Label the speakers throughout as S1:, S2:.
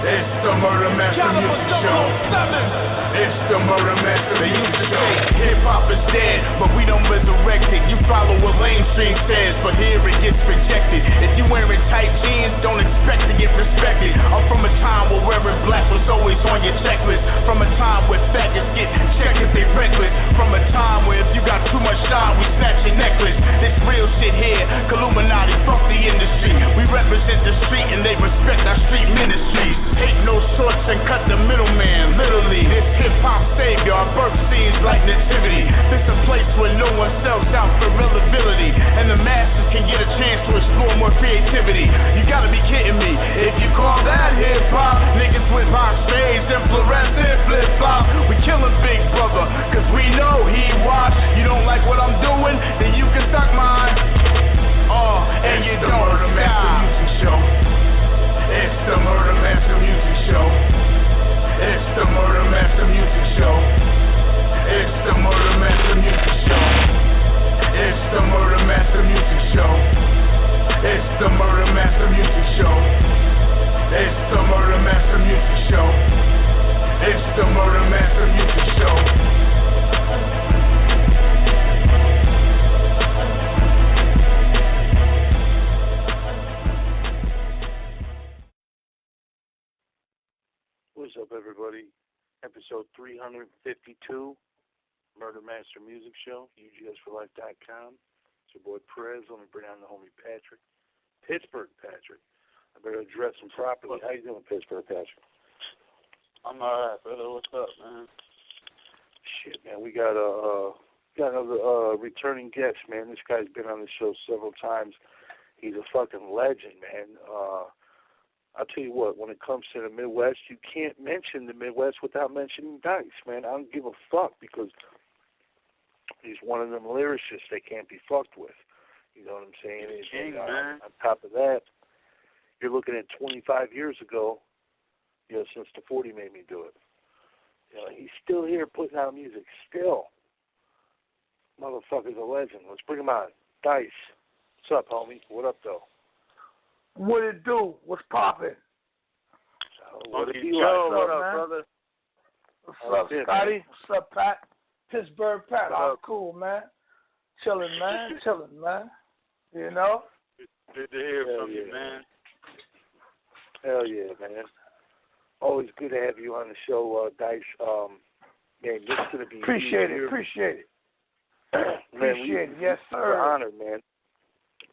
S1: It's the Murder Master Music Show. It's the Murder Master Music Show. Hip-hop is dead, but we don't resurrect it. You follow what mainstream says, but here it gets rejected. If you wearing tight jeans, don't expect to get respected. I'm from a time where wearing black was always on your checklist. From a time where faggots get checked if they reckless. From a time where if you got too much shine, we snatch your necklace. This real shit here, Illuminati, fuck the industry. We represent the street and they respect our street ministries. Hate no shorts and cut the middleman, literally. This hip-hop savior, our birth scenes like nativity. This a place where no one sells out for relevability, and the masses can get a chance to explore more creativity. You gotta be kidding me. If you call that hip-hop, niggas with box shades and fluorescent flip-flop. We killin' Big Brother, cause we know he watch. You don't like what I'm doing, then you can suck mine. And you don't Murder Master Music Show. It's the Murder Master Music Show. It's the Murder Master Music Show. It's the Murder Master Music Show. It's the Murder Master Music Show. It's the Murder Master Music Show. It's the Murder Master Music Show. It's the Murder Master Music Show.
S2: What's up, everybody? Episode 352, Murder Master Music Show, UGSforlife.com. It's your boy Perez. Let me bring on the homie Patrick. Pittsburgh Patrick. I better address him properly. How you doing, Pittsburgh Patrick?
S3: I'm alright, brother. What's up, man?
S2: Shit, man. We got another returning guest, man. This guy's been on the show several times. He's a fucking legend, man. I'll tell you what, when it comes to the Midwest, you can't mention the Midwest without mentioning Dice, man. I don't give a fuck because he's one of them lyricists that can't be fucked with. You know what I'm saying?
S3: King, man.
S2: On top of that, you're looking at 25 years ago, you know, since the 40 made me do it. You know, he's still here putting out music, still. Motherfucker's a legend. Let's bring him on. Dice. What's up, homie? What up, though?
S4: What it do? What's poppin'?
S2: What it be
S3: Joe,
S2: like?
S3: what up, brother?
S4: What's up, Scotty? What's up, Pat? Pittsburgh Pat. I'm cool, man. Chillin', man. You know?
S3: Good to hear from you, man.
S2: Hell yeah, man. Always good to have you on the show, Dice. Man, this is going to be
S4: Appreciate it.
S2: Man,
S4: Yes, sir.
S2: We're honored, man.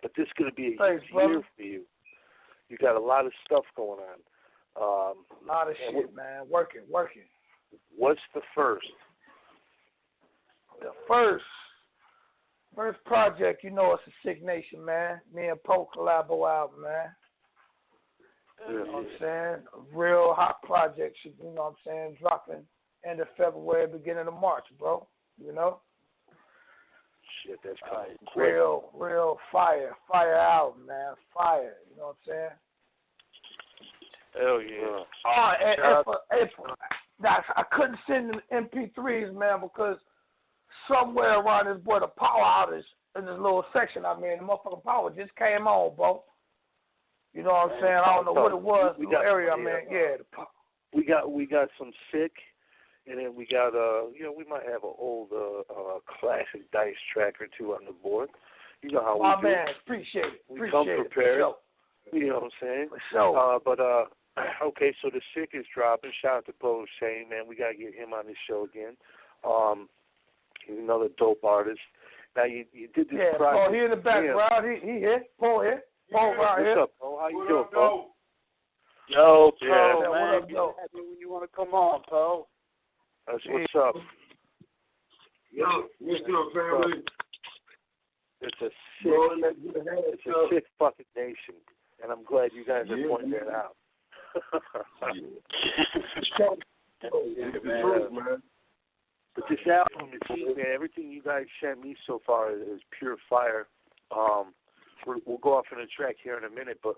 S2: But this is going to be a huge year for you. You got a lot of stuff going on.
S4: A lot of shit, man. Working.
S2: What's the first?
S4: The first project, you know, it's a Sick Nation, man. Me and Poe collabo album, man. You know what I'm saying? A real hot project, you know what I'm saying? Dropping end of February, beginning of March, bro. You know?
S2: Shit, that's kind of
S4: real fire album, man. Fire, you know what I'm saying?
S2: Hell yeah.
S4: I couldn't send the MP3s, man, because somewhere around this boy, the power outage in this little section I'm in, the motherfucking power just came on, bro. You know what I'm saying? I don't know what it was, the area I'm in. Yeah.
S2: We got some sick, and then we got we might have an old classic Dice track or two on the board. You know how we do.
S4: Man, appreciate it.
S2: We come prepared. You know what I'm saying?
S4: For sure.
S2: Okay, so the sick is dropping. Shout out to Bo Shane, man. We gotta get him on this show again. He's another dope artist. Now you did this project.
S4: Paul here in the background. He here. Paul here. Paul right here.
S2: What's up, Paul? How you doing, Paul?
S3: Yo, Paul,
S4: man.
S3: What up, yo? When you want to come on, Paul?
S2: That's what's up.
S1: Yo, what's up, family?
S2: It's a sick fucking nation, and I'm glad you guys are pointing that out. But this album is, man, everything you guys sent me so far is pure fire. We'll go off on a track here in a minute, but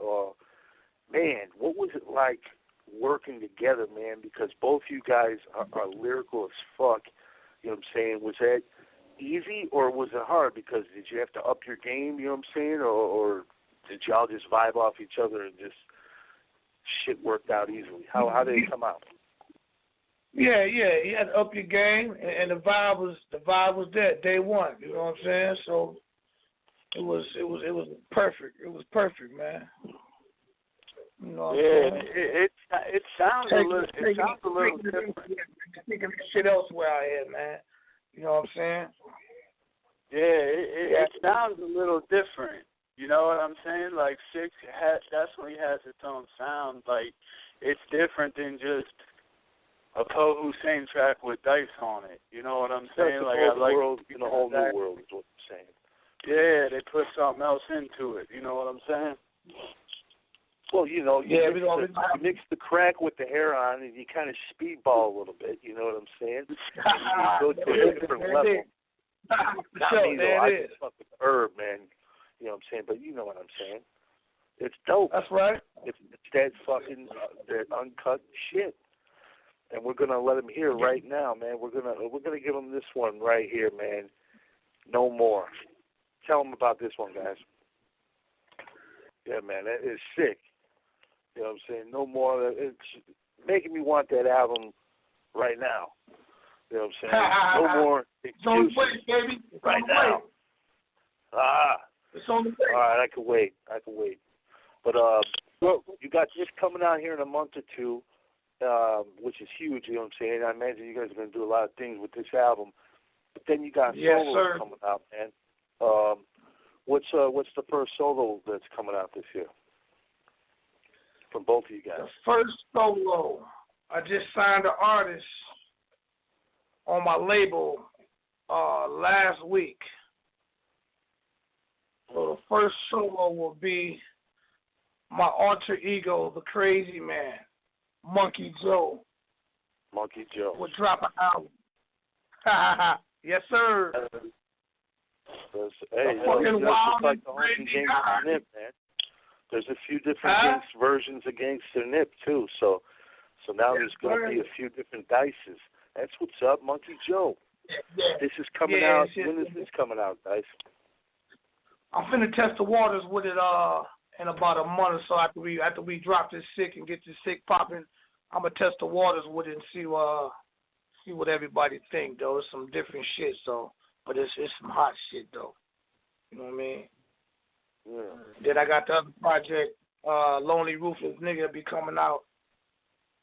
S2: man, what was it like working together, man? Because both you guys are lyrical as fuck. You know what I'm saying? Was that easy or was it hard? Because did you have to up your game? You know what I'm saying? Or did y'all just vibe off each other and just shit worked out easily? How did it come out?
S4: Yeah, you had to up your game, and the vibe was there day one. You know what I'm saying? So it was perfect. It was perfect, man. You know what I'm saying?
S3: It sounds a little different.
S4: Thinking shit elsewhere out here, man. You know what I'm saying?
S3: Yeah, it sounds a little different. You know what I'm saying? Like 6 definitely has its own sound. Like it's different than just a Poe Hussein track with Dice on it. You know what I'm saying?
S2: Like I like world in a whole new world is what I'm saying.
S3: Yeah, they put something else into it. You know what I'm saying?
S2: Well, you mix the crack with the heron, and you kind of speedball a little bit. You know what I'm saying? And you go to a different level. Not me though. I just fuck with the herb, man. You know what I'm saying? But you know what I'm saying? It's dope.
S4: That's right.
S2: It's that fucking that uncut shit. And we're gonna let him hear right now, man. We're gonna give him this one right here, man. No More. Tell him about this one, guys. Yeah, man, that is sick. You know what I'm saying? No More. It's making me want that album right now. You know what I'm saying? No more excuses.
S4: It's on the way, baby. It's
S2: right now.
S4: It's on the way.
S2: All right, I can wait. But you got this coming out here in a month or two. Which is huge, you know what I'm saying? I imagine you guys are going to do a lot of things with this album. But then you got solos coming out, man. What's the first solo that's coming out this year from both of you guys?
S4: The first solo, I just signed an artist on my label last week. So the first solo will be my alter ego, the Crazy Man. Monkey Joe. Will drop an album. Yes, sir.
S2: Hey, just like the homie Gangsta Nip, man. There's a few different versions of Gangsta Nip, too. So now there's going to be a few different dices. That's what's up, Monkey Joe.
S4: Yeah.
S2: This is coming out. When is this coming out, Dice?
S4: I'm finna test the waters with it in about a month or so after we drop this sick and get this sick popping. I'm gonna test the waters with it and see what everybody think though. It's some different shit, but it's some hot shit though. You know what I mean?
S2: Yeah.
S4: Then I got the other project, Lonely Ruthless Nigga, be coming out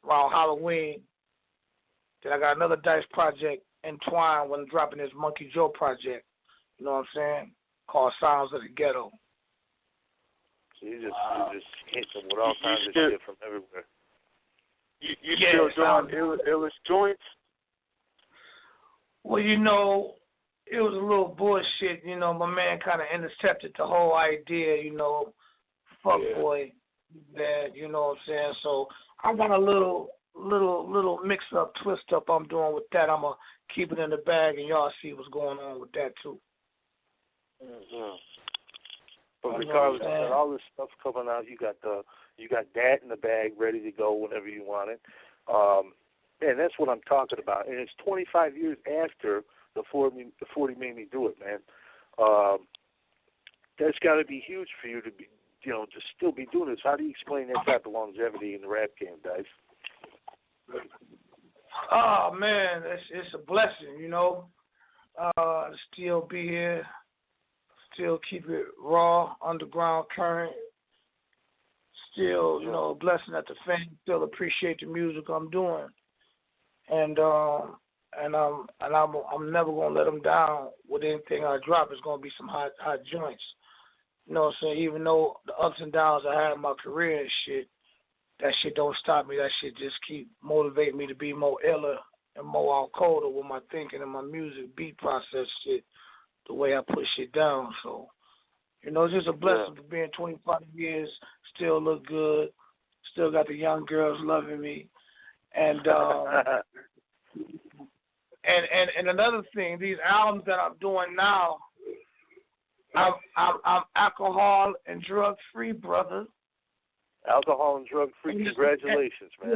S4: around Halloween. Then I got another Dice project, Entwine, when I'm dropping this Monkey Joe project. You know what I'm saying? Called Sounds of the Ghetto.
S2: So you just hit them with all kinds of shit from everywhere.
S3: You still doing Illest Joints?
S4: Well, it was a little bullshit. My man kind of intercepted the whole idea, fuckboy, that, you know what I'm saying? So I got a little mix-up, twist-up I'm doing with that. I'm going to keep it in the bag, and y'all see what's going on with that, too.
S2: Mm-hmm. But regardless of all this stuff coming out, you got that in the bag ready to go whenever you want it. And that's what I'm talking about. And it's 25 years after the 40 made me do it, man. That's got to be huge for you to be, to still be doing this. How do you explain that type of longevity in the rap game, Dice?
S4: Oh man, it's a blessing, to still be here. Still keep it raw, underground, current. Still, a blessing that the fans still appreciate the music I'm doing, and I'm never gonna let them down with anything I drop. It's gonna be some hot joints. You know what I'm saying? Even though the ups and downs I had in my career and shit, that shit don't stop me. That shit just keep motivating me to be more iller and more out colder with my thinking and my music beat process shit. The way I put shit down, so it's just a blessing for being 25 years, still look good, still got the young girls loving me, and and another thing, these albums that I'm doing now, I'm alcohol and drug free, brother.
S2: Alcohol and drug free. Congratulations, man.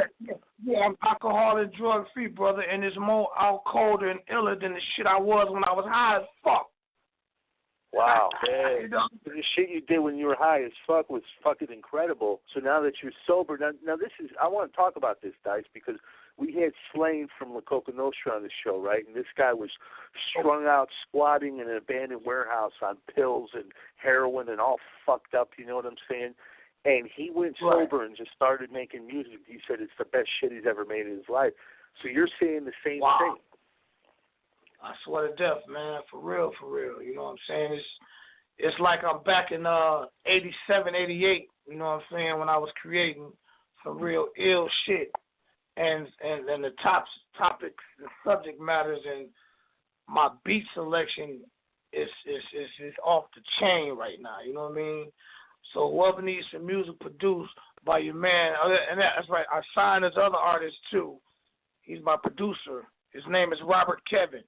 S4: Yeah, I'm alcohol and drug free, brother, and it's more out colder and iller than the shit I was when I was high as fuck.
S2: Wow, man.
S4: You know?
S2: The shit you did when you were high as fuck was fucking incredible. So now that you're sober, now this is, I want to talk about this, Dice, because we had Slain from La Coca Nostra on the show, right? And this guy was strung out, squatting in an abandoned warehouse on pills and heroin and all fucked up, you know what I'm saying? And he went sober and just started making music. He said it's the best shit he's ever made in his life. So you're saying the same thing.
S4: I swear to death, man, for real. You know what I'm saying? It's like I'm back in 87, 88, you know what I'm saying, when I was creating some real ill shit. And the topics, the subject matters, and my beat selection is off the chain right now, you know what I mean? So whoever needs some music produced by your man, and that's right, I signed this other artist too. He's my producer. His name is Robert Kevin.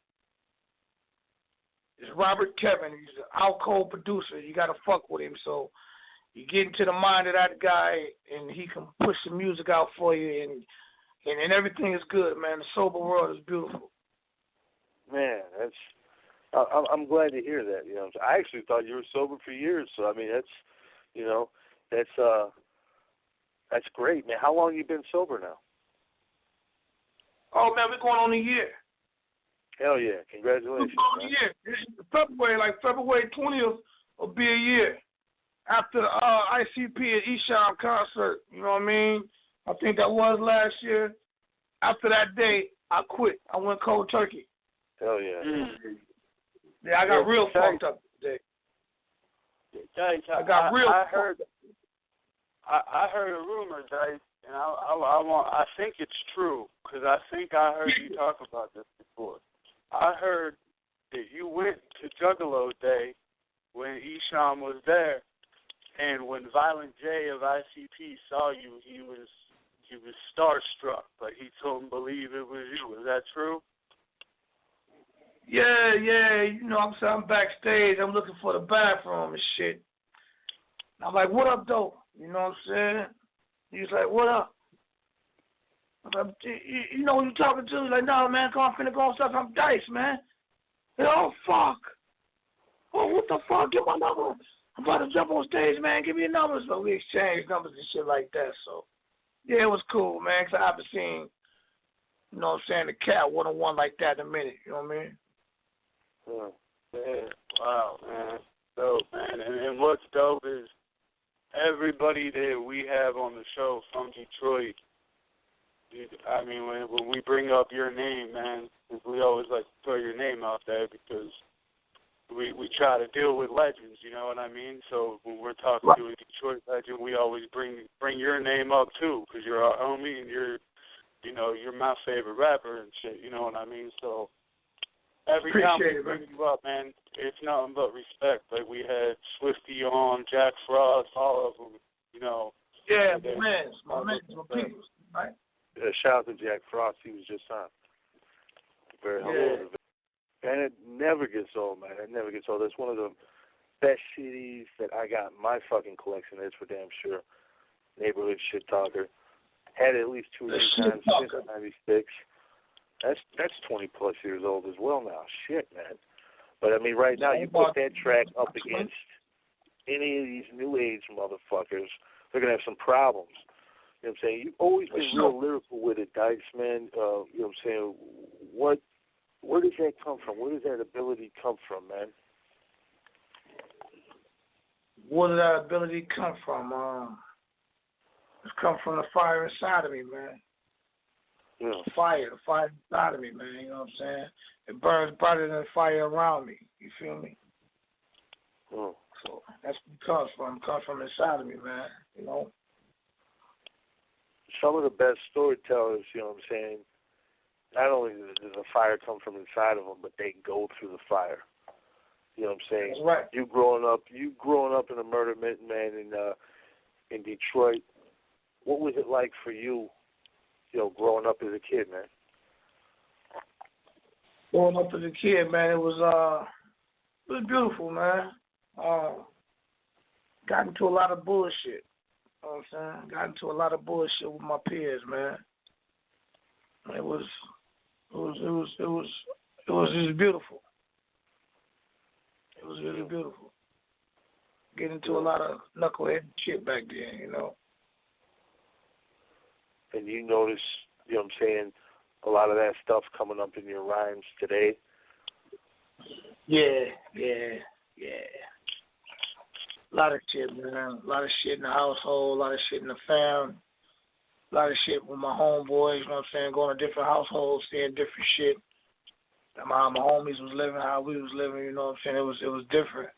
S4: It's Robert Kevin. He's an out-cold producer. You got to fuck with him. So you get into the mind of that guy, and he can push the music out for you, and everything is good, man. The sober world is beautiful.
S2: Man, I'm glad to hear that. You know, I actually thought you were sober for years. So I mean, that's great, man. How long you been sober now?
S4: Oh man, we're going on a year.
S2: Hell yeah! Congratulations.
S4: We're going on a year. February 20th will be a year after the ICP at Esham concert. You know what I mean? I think that was last year. After that day, I quit. I went cold turkey.
S2: Hell yeah.
S4: Yeah, I got real fucked up today.
S3: I heard a rumor, Dice, and I think it's true because I think I heard you talk about this before. I heard that you went to Juggalo Day when Esham was there, and when Violent J of ICP saw you, he was starstruck, but he couldn't believe it was you. Is that true?
S4: Yeah. You know, I'm backstage. I'm looking for the bathroom and shit. And I'm like, what up, though? You know what I'm saying? He's like, what up? I'm like, you know who you talking to? He's like, no, man, I'm finna go stuff. I'm Dice, man. He's like, oh, fuck. Oh, what the fuck? Get my number. I'm about to jump on stage, man. Give me your number. So we exchanged numbers and shit like that. So, yeah, it was cool, man, because I haven't seen, you know what I'm saying, the cat one-on-one like that in a minute. You know what I mean?
S3: Man, wow, man. Dope, man. And what's dope is everybody that we have on the show from Detroit, I mean, when we bring up your name, man, we always like to throw your name out there because we try to deal with legends, you know what I mean? So when we're talking to a Detroit legend, we always bring your name up too because you're our homie and you're my favorite rapper and shit, you know what I mean? So every time we bring you up, man, it's nothing but respect. Like we had Swifty on, Jack Frost, all of them, you know.
S4: Yeah, my people, right?
S2: Shout out to Jack Frost. He was just on. Very humble. And it never gets old, man. It never gets old. That's one of the best CDs that I got in my fucking collection. That's for damn sure. Neighborhood Shit Talker. Had it at least 2 years since '96. That's 20 plus years old as well now. Shit, man. But I mean, right now you put that track up against any of these new age motherfuckers, they're gonna have some problems. You know what I'm saying? You've always been real lyrical with it, Dice, man. You know what I'm saying? Where does that come from? Where does that ability come from, man?
S4: Where did that ability come from? It's come from the fire inside of me, man.
S2: Yeah.
S4: The fire inside of me, man. You know what I'm saying? It burns brighter than the fire around me. You feel me?
S2: Oh.
S4: So that's where it comes from. It comes from inside of me, man. You know?
S2: Some of the best storytellers, you know what I'm saying, not only does the fire come from inside of them, but they go through the fire. You know what I'm saying?
S4: That's right.
S2: You growing up in a murder mitten, man, in Detroit. What was it like for you, you know, growing up as a kid, man?
S4: Growing up as a kid, man, it was beautiful, man. Got into a lot of bullshit. You know what I'm saying? Got into a lot of bullshit with my peers, man. It was just beautiful. It was really beautiful. Get into a lot of knucklehead shit back then, you know.
S2: And you notice, you know what I'm saying, a lot of that stuff coming up in your rhymes today?
S4: Yeah. A lot of shit, man. A lot of shit in the household, a lot of shit in the fam, a lot of shit with my homeboys, you know what I'm saying, going to different households, seeing different shit. How my homies was living, how we was living, you know what I'm saying? It was different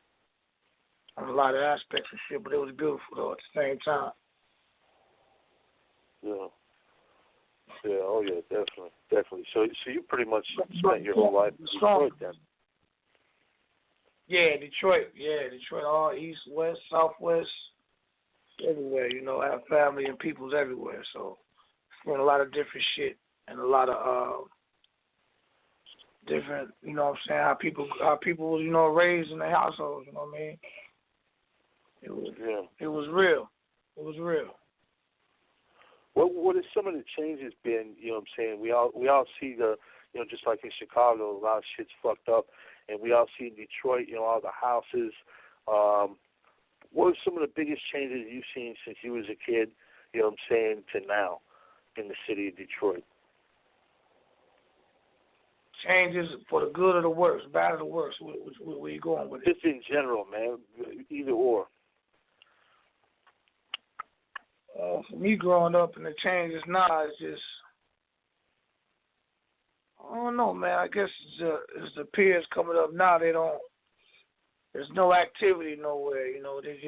S4: on a lot of aspects of shit, but it was beautiful though at the same time.
S2: Yeah. Yeah, oh yeah, definitely. So you pretty much spent your whole life in Detroit then?
S4: Yeah, Detroit, all east, west, southwest, everywhere, you know, I have family and peoples everywhere, so spent a lot of different shit and a lot of different, you know what I'm saying, how people was, you know, raised in their households, you know what I mean? It was real. It was real.
S2: What has some of the changes been, you know what I'm saying? We all see the, you know, just like in Chicago, a lot of shit's fucked up, and we all see in Detroit, you know, all the houses. What are some of the biggest changes you've seen since you was a kid, you know what I'm saying, to now in the city of Detroit?
S4: Changes for the good or the worse, bad or the worse? Where you going with it?
S2: Just in general, man, either or.
S4: For me growing up and the changes now, it's just, I don't know, man. I guess it's the peers coming up now, there's no activity nowhere, you know. They're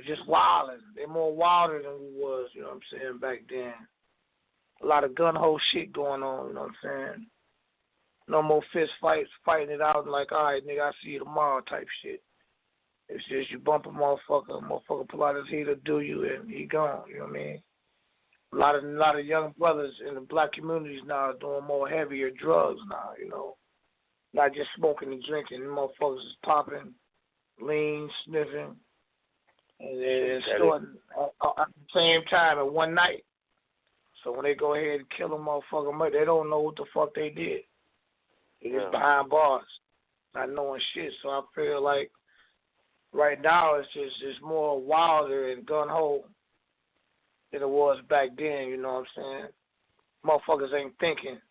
S4: just wilding. They're more wilder than we was, you know what I'm saying, back then. A lot of gun-ho shit going on, you know what I'm saying. No more fist fights, fighting it out and like, all right, nigga, I see you tomorrow type shit. It's just you bump a motherfucker pull out his heater, do you, and he gone, you know what I mean? A lot of young brothers in the black communities now are doing more heavier drugs now, you know. Not just smoking and drinking. Them motherfuckers is popping, lean, sniffing, and they're starting at the same time at one night. So when they go ahead and kill a motherfucker, they don't know what the fuck they did. They're just behind bars, not knowing shit. So I feel like right now it's more wilder and gun-ho than it was back then, you know what I'm saying? Motherfuckers ain't thinking.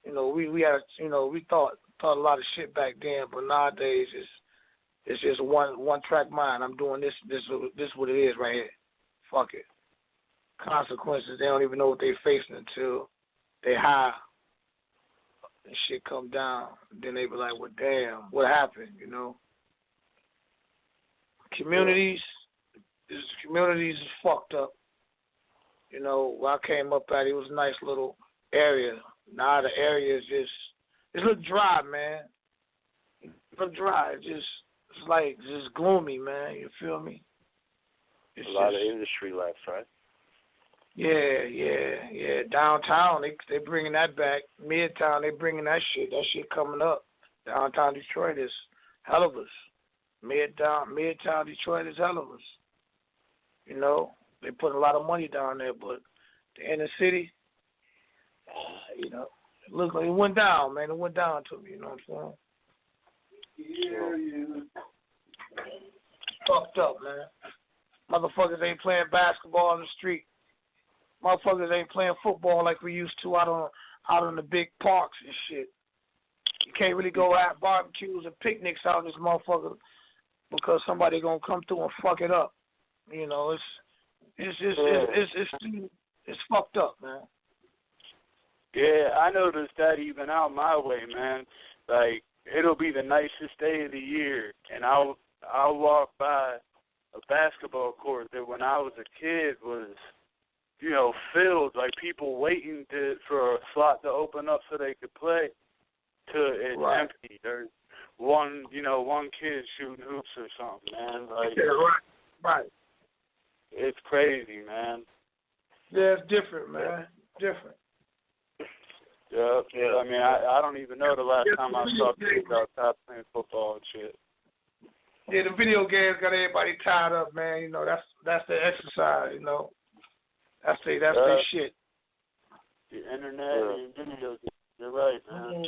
S4: You know, we had, you know, we thought a lot of shit back then, but nowadays it's just one track mind. I'm doing this is what it is right here. Fuck it. Consequences, they don't even know what they're facing until they high and shit come down. Then they be like, well, damn, what happened, you know? Communities is fucked up. You know, where I came up at, it was a nice little area. Now the area is just, it's a little dry, man. It's a little dry. It's just gloomy, man. You feel me? It's
S2: a lot of industry left, right?
S4: Yeah. Downtown, they bringing that back. Midtown, they bringing that shit. That shit coming up. Downtown Detroit is hell of us. Midtown Detroit is hell of us. You know, they put a lot of money down there, but the inner city, you know, it looked like it went down, man. It went down to me, you know what I'm saying? Yeah. Fucked up, man. Motherfuckers ain't playing basketball in the street. Motherfuckers ain't playing football like we used to out on the big parks and shit. You can't really go have barbecues and picnics out in this motherfucker because somebody gonna come through and fuck it up. You know, it's fucked up, man.
S3: Yeah, I noticed that even out my way, man. Like, it'll be the nicest day of the year, and I'll walk by a basketball court that when I was a kid was, you know, filled, like people waiting for a slot to open up so they could play, to it's empty. There's one kid shooting hoops or something, man. Like,
S4: right.
S3: It's crazy, man.
S4: Yeah, it's different, man. Different.
S3: Yeah. I mean, I don't even know the last time I saw kids outside playing football and shit.
S4: Yeah, the video games got everybody tied up, man. You know, that's their exercise, you know. That's their shit.
S3: The internet and video games. You're right, man.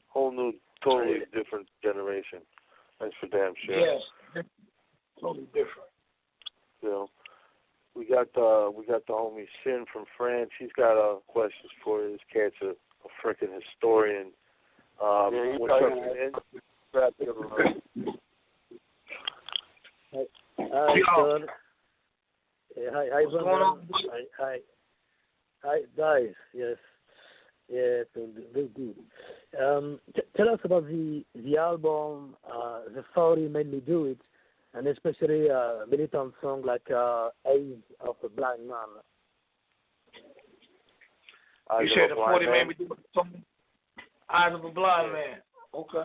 S2: Whole new Totally different generation. That's for damn sure.
S4: Yes, totally different.
S2: You know, we got the homie Sin from France. He's got questions for you. This cat's a freaking historian. What's up, man?
S5: Hi, John. Hi,
S4: what's going on?
S5: Hi, guys. Yes. Yeah, very good. Tell us about the album, The 40 Made Me Do It, and especially a militant song like Eyes of a Blind Man.
S4: You said The 40 Made Me Do It song? Eyes of a Blind Man. Okay.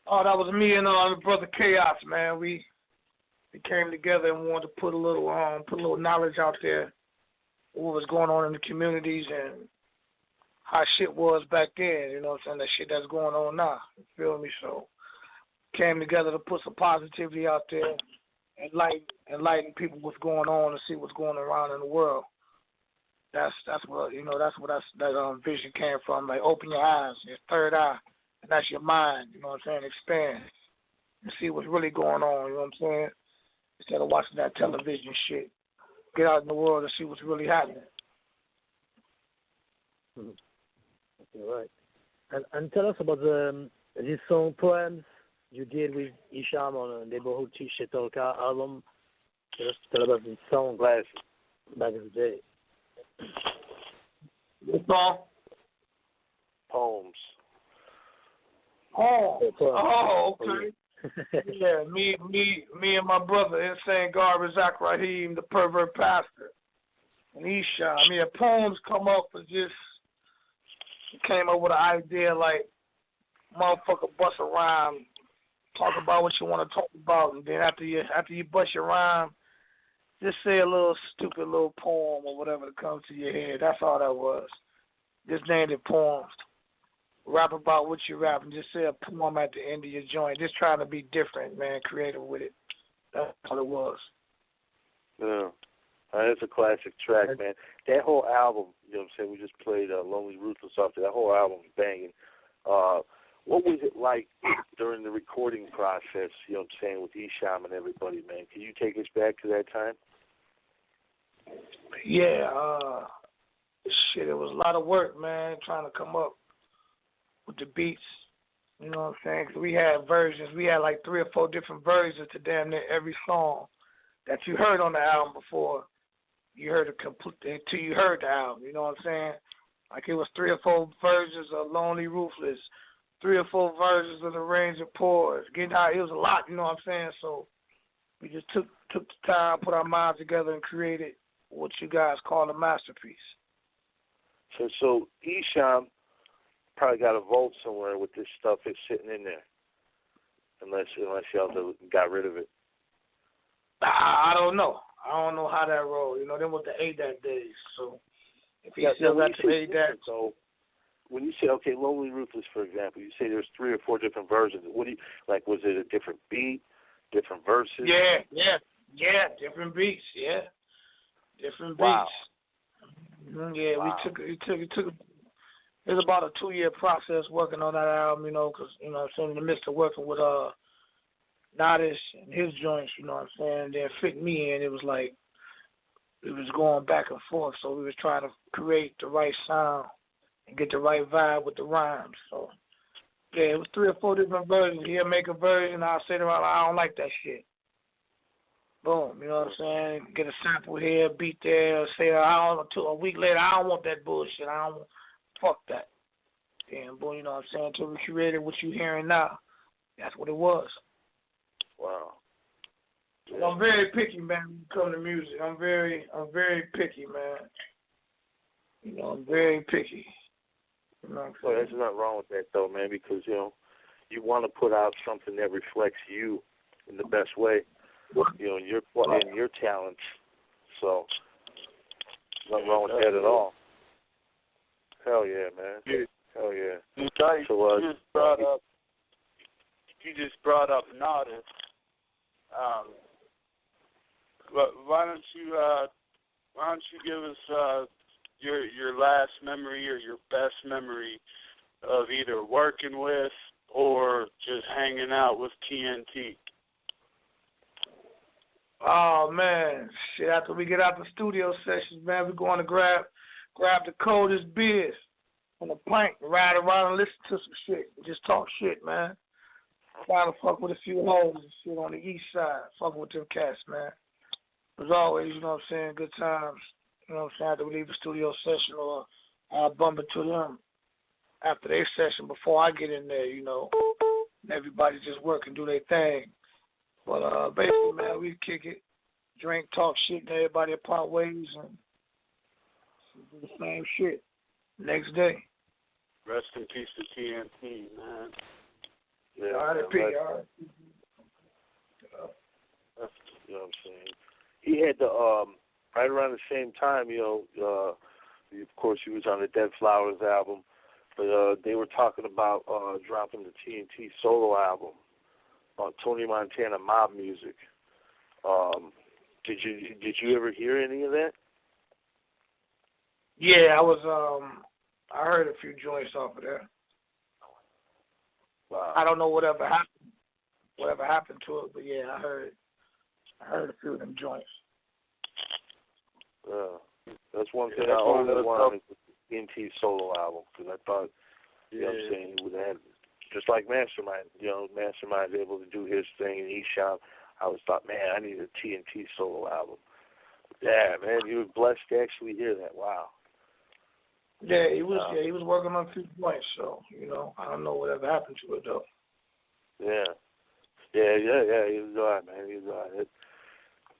S4: Oh, that was me and my brother Chaos, man. We came together and wanted to put a little knowledge out there, what was going on in the communities and how shit was back then, you know what I'm saying, that shit that's going on now, you feel me? So, came together to put some positivity out there, enlighten people what's going on and see what's going around in the world. That's what, you know, that's where that vision came from, like open your eyes, your third eye, and that's your mind, you know what I'm saying, expand and see what's really going on, you know what I'm saying, instead of watching that television shit. Get out in the world and see what's really happening.
S5: Okay, right. And tell us about this song Poems you did with Isham on the Neighborhood Shittalka album. Tell about this song back in the day.
S4: What song?
S2: Poems.
S4: Oh, okay. Yeah, me and my brother, Insane Garber Zach Rahim, the pervert pastor, and Isham. I mean, Poems come up and just came up with an idea like, motherfucker, bust a rhyme, talk about what you want to talk about, and then after you bust your rhyme, just say a little stupid little poem or whatever that comes to your head. That's all that was. Just named it Poems. Rap about what you rap and just say a poem at the end of your joint. Just trying to be different, man, creative with it. That's all it was.
S2: Yeah. That's a classic track, man. That whole album, you know what I'm saying, we just played Lonely Ruthless off there. That whole album's banging. What was it like during the recording process, you know what I'm saying, with Isham and everybody, man? Can you take us back to that time?
S4: Yeah, shit, it was a lot of work, man, trying to come up with the beats, you know what I'm saying? 'Cause we had versions. We had like 3 or 4 different versions to damn near every song that you heard on the album before you heard it until you heard the album, you know what I'm saying? Like it was 3 or 4 versions of Lonely Ruthless, 3 or 4 versions of The Range of Pores. Getting high, it was a lot, you know what I'm saying? So we just took the time, put our minds together, and created what you guys call a masterpiece.
S2: So Isham probably got a vault somewhere with this stuff that's sitting in there, unless y'all got rid of it.
S4: I don't know. I don't know how that rolled. You know, them was the ADAT days. So if he still got the ADAT.
S2: So when you say, okay, Lonely Ruthless, for example, you say there's 3 or 4 different versions. What do you, like, was it a different beat, different verses?
S4: Yeah, different beats, different beats.
S2: Wow.
S4: Yeah, wow. It took. It was about a 2-year process working on that album, you know, because, you know what I'm saying, in the midst of working with Nadish and his joints, you know what I'm saying, then fit me in, it was like, it was going back and forth, so we was trying to create the right sound and get the right vibe with the rhymes, so, yeah, it was 3 or 4 different versions. He'll make a version, I'll say to him, I don't like that shit. Boom, you know what I'm saying, get a sample here, beat there, say, a week later, I don't want that bullshit, fuck that. Damn, boy, you know what I'm saying? Until we created what you hearing now. That's what it was.
S2: Wow.
S4: Yeah. I'm very picky, man, when it comes to music. I'm very picky, man. You know, I'm very picky. You know what I'm saying?
S2: Well, there's nothing wrong with that, though, man, because, you know, you want to put out something that reflects you in the best way, you know, in your talents. So, nothing wrong with that at all. Hell yeah, man.
S3: Yeah.
S2: Hell yeah.
S3: You
S2: So,
S3: just brought up Nada. Why don't you give us your last memory or your best memory of either working with or just hanging out with TNT?
S4: Oh man, shit! After we get out the studio sessions, man, we're going to grab the coldest beers on the pint, ride around and listen to some shit, just talk shit, man. Trying to fuck with a few hoes and shit on the east side, fucking with them cats, man. As always, you know what I'm saying, good times. You know what I'm saying, after we leave the studio session, or I'll bump into them after their session before I get in there, you know. Everybody just work and do their thing. But basically, man, we kick it, drink, talk shit, and everybody apart ways and do the same shit next day.
S3: Rest in peace to TNT, man.
S2: Yeah,
S4: R.I.P.
S2: you know what I'm saying? He had the right around the same time, you know, of course he was on the Dead Flowers album, but they were talking about dropping the TNT solo album on Tony Montana Mob Music. Did you ever hear any of that?
S4: Yeah, I heard a few joints off of there.
S2: Wow.
S4: I don't know whatever happened to it, but yeah, I heard a few of them joints.
S2: That's one thing I always wanted with the TNT solo album, because I thought, you know what I'm saying, he would have, just like Mastermind, you know, Mastermind's able to do his thing and E-Shop. I always thought, man, I need a TNT solo album. Yeah, man, you were blessed to actually hear that. Wow.
S4: Yeah, he was working on a few points, so, you know, I don't know whatever happened to it, though.
S2: Yeah, he was all right, man. He was all right.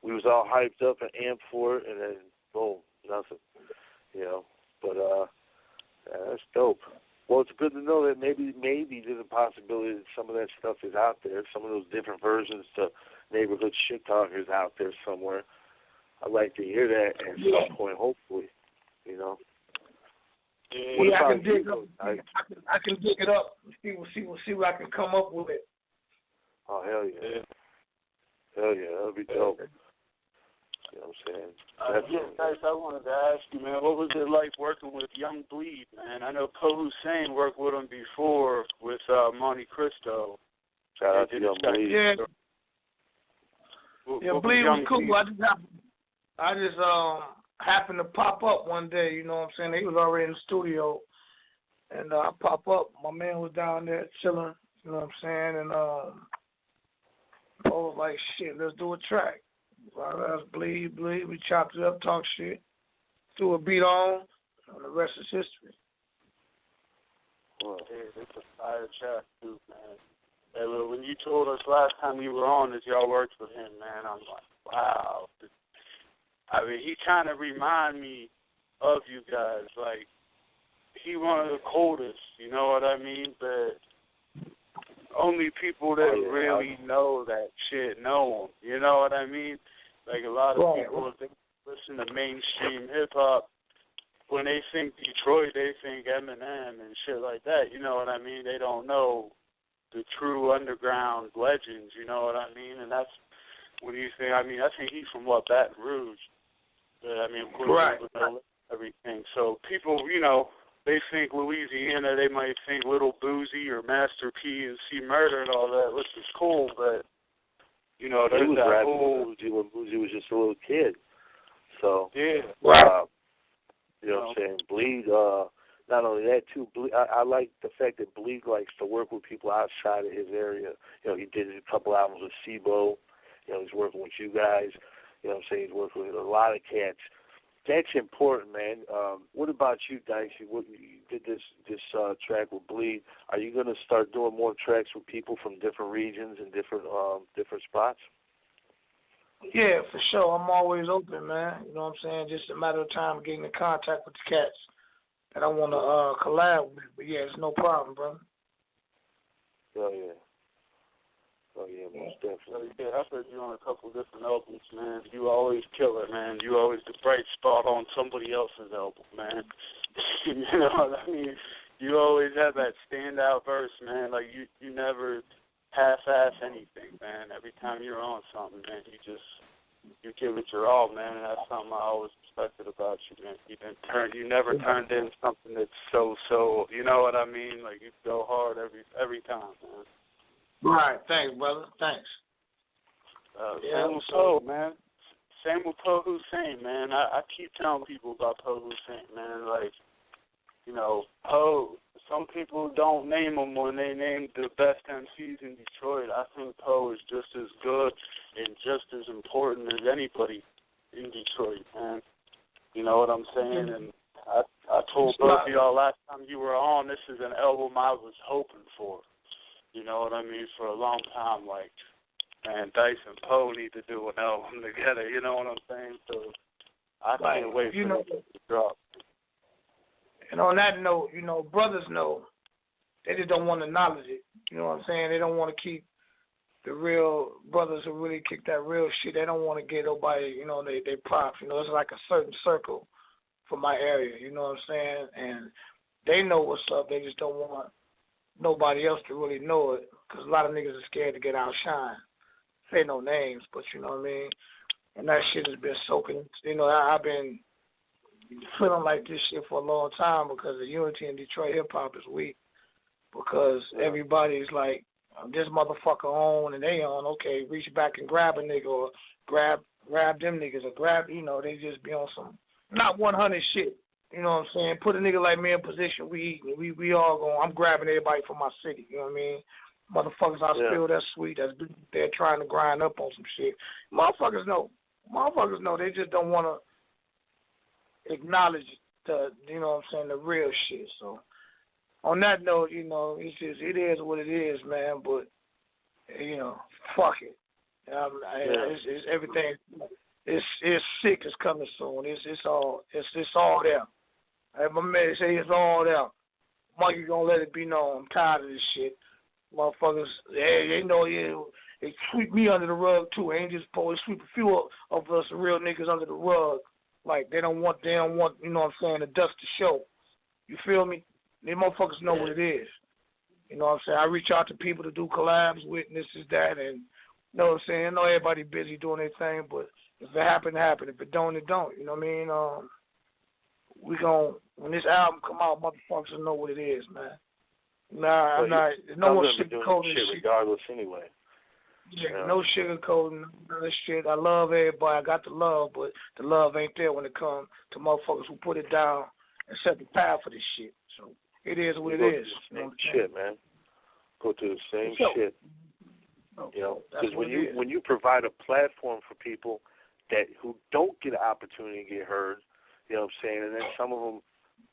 S2: We was all hyped up and amped for it, and then, boom, nothing, you know. But, that's dope. Well, it's good to know that maybe there's a possibility that some of that stuff is out there, some of those different versions to Neighborhood Shit Talkers out there somewhere. I'd like to hear that at some point, hopefully, you know.
S4: Yeah, I can dig it up and see what I can come up with it.
S2: Oh, hell yeah. Hell yeah, that'd be dope. You know what I'm saying?
S3: Guys, I wanted to ask you, man, what was it like working with Young Bleed, man? I know Poe Hussein worked with him before with Monte Cristo.
S2: Shout out to Young Bleed.
S4: Yeah, Bleed was cool. I just happened to pop up one day, you know what I'm saying? He was already in the studio, and I pop up. My man was down there chilling, you know what I'm saying? And I was like, shit, let's do a track. Let's bleed. We chopped it up, talked shit, threw a beat on, and the rest is history.
S3: Well, it's a fire track, too, man. And when you told us last time you were on that y'all worked with him, man, I'm like, wow. I mean, he kind of remind me of you guys. Like, he one of the coldest, you know what I mean? But only people that really know that shit know him, you know what I mean? Like, a lot of people, if they listen to mainstream hip-hop, when they think Detroit, they think Eminem and shit like that, you know what I mean? They don't know the true underground legends, you know what I mean? And that's when you think, I think he's from, Baton Rouge. But, I mean, of course, everything. So people, you know, they think Louisiana, they might think Little Boozy or Master P and C Murder and all that, which is cool, but, you know, there's that whole...
S2: When Boozy was just a little kid. So,
S3: yeah.
S2: You know what I'm saying? Bleed, not only that, too, Bleed, I like the fact that Bleed likes to work with people outside of his area. You know, he did a couple albums with SIBO. You know, he's working with you guys. You know what I'm saying? He's working with a lot of cats. That's important, man. What about you, Dicey? You did this track with Bleed. Are you going to start doing more tracks with people from different regions and different spots?
S4: Yeah, for sure. I'm always open, man. You know what I'm saying? Just a matter of time getting in contact with the cats that I want to collab with. But yeah, it's no problem, brother.
S2: Oh yeah, most definitely.
S3: Yeah, I've heard you on a couple different albums, man. You always kill it, man. You always the bright spot on somebody else's album, man. You know what I mean? You always have that standout verse, man. Like you never half-ass anything, man. Every time you're on something, man, you give it your all, man, and that's something I always respected about you, man. You never turned in something that's so, you know what I mean? Like, you go hard every time, man.
S4: Right. Thanks, brother. Thanks.
S3: Same with Poe, man. Same with Poe Hussein, man. I keep telling people about Poe Hussein, man. Like, you know, Poe, some people don't name him when they name the best MCs in Detroit. I think Poe is just as good and just as important as anybody in Detroit, man. You know what I'm saying? And I told both of y'all last time you were on, this is an album I was hoping for. You know what I mean? For a long time, like, man, Dice and Poe need to do an album together. You know what I'm saying? So I can't wait for it to drop.
S4: And on that note, you know, brothers know. They just don't want to acknowledge it. You know what I'm saying? They don't want to keep the real brothers who really kick that real shit. They don't want to get nobody, you know, they props. You know, it's like a certain circle for my area. You know what I'm saying? And they know what's up. They just don't want nobody else to really know it because a lot of niggas are scared to get outshined. Say no names, but you know what I mean? And that shit has been soaking. You know, I've been feeling like this shit for a long time because the unity in Detroit hip-hop is weak because everybody's like, this motherfucker on and they on, okay, reach back and grab a nigga or grab them niggas or grab, you know, they just be on some not 100 shit. You know what I'm saying? Put a nigga like me in position, we all going, I'm grabbing everybody from my city, you know what I mean? Motherfuckers I spill that sweet, that's they're trying to grind up on some shit. Motherfuckers know, they just don't want to acknowledge the, you know what I'm saying, the real shit. So on that note, you know, it is what it is, man. But you know, fuck it. It's everything. It's sick. It's coming soon. It's all there. Like my man say, it's all there. Monkey gonna let it be known. I'm tired of this shit. Motherfuckers, they know they sweep me under the rug too. Ain't just supposed to sweep a few of us real niggas under the rug. Like they don't want, you know what I'm saying, the dust to show. You feel me? They motherfuckers know what it is. You know what I'm saying? I reach out to people to do collabs with and this is that, and you know what I'm saying? I know everybody busy doing their thing, but if it happen, it happen. If it don't, it don't. You know what I mean? We gon' when this album come out, motherfuckers will know what it is, man. Nah, I'm not. No one sugarcoating shit
S2: regardless anyway.
S4: Yeah, no sugarcoating, none of this shit. I love everybody. I got the love, but the love ain't there when it comes to motherfuckers who put it down and set the path for this shit. So it is what it is.
S2: Same shit, man. Go through the same shit. You know, because when you provide a platform for people who don't get an opportunity to get heard, you know what I'm saying, and then some of them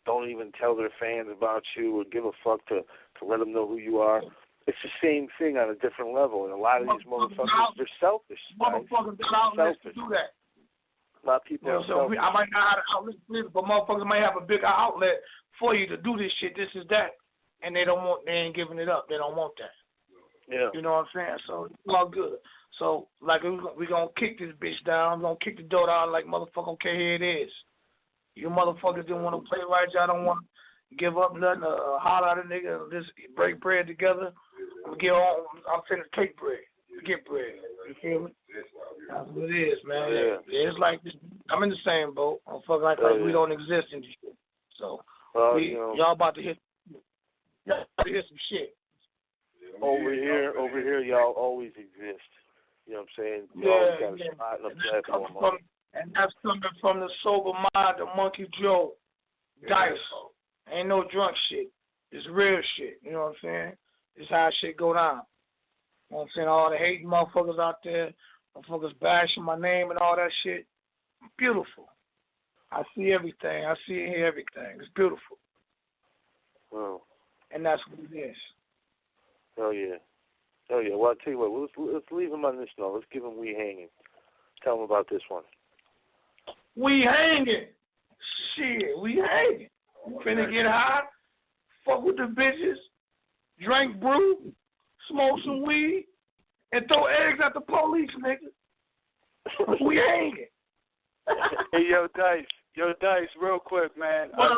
S2: don't even tell their fans about you or give a fuck to let them know who you are. It's the same thing on a different level, and a lot of these motherfuckers, they're selfish.
S4: Motherfuckers got outlets to do that.
S2: A lot of people are selfish.
S4: I might not have an outlet for it, but motherfuckers might have a bigger outlet for you to do this shit, this is that, and they ain't giving it up. They don't want that.
S2: Yeah.
S4: You know what I'm saying? So it's all good. So like we gonna kick this bitch down. We're gonna kick the door down like motherfucker. Okay, here it is. You motherfuckers didn't want to play right. Y'all don't want to give up nothing. Holler at a nigga. Just break bread together. I'm finna take bread. Get bread. You feel me? That's what it is, man. Yeah. It's like I'm in the same boat. I'm fucking like we don't exist in this shit. So y'all about to hit. Y'all about to hit some shit.
S2: Over here, y'all always exist. You know what I'm saying? You always got a spot in the platform.
S4: And that's coming from the sober mind of Monkey Joe. Dice. Ain't no drunk shit. It's real shit. You know what I'm saying? It's how shit go down. You know what I'm saying? All the hating motherfuckers out there, motherfuckers bashing my name and all that shit. Beautiful. I see everything. I see and hear everything. It's beautiful.
S2: Oh.
S4: And that's what it is.
S2: Oh, yeah. Oh, yeah. Well, I'll tell you what. Let's leave him on this note. Let's give him We Hanging. Tell him about this one.
S4: We hanging. Shit, we hanging. We finna get high, fuck with the bitches, drink brew, smoke some weed, and throw eggs at the police, nigga. We hanging.
S3: Hey, yo, Dice, real quick, man. I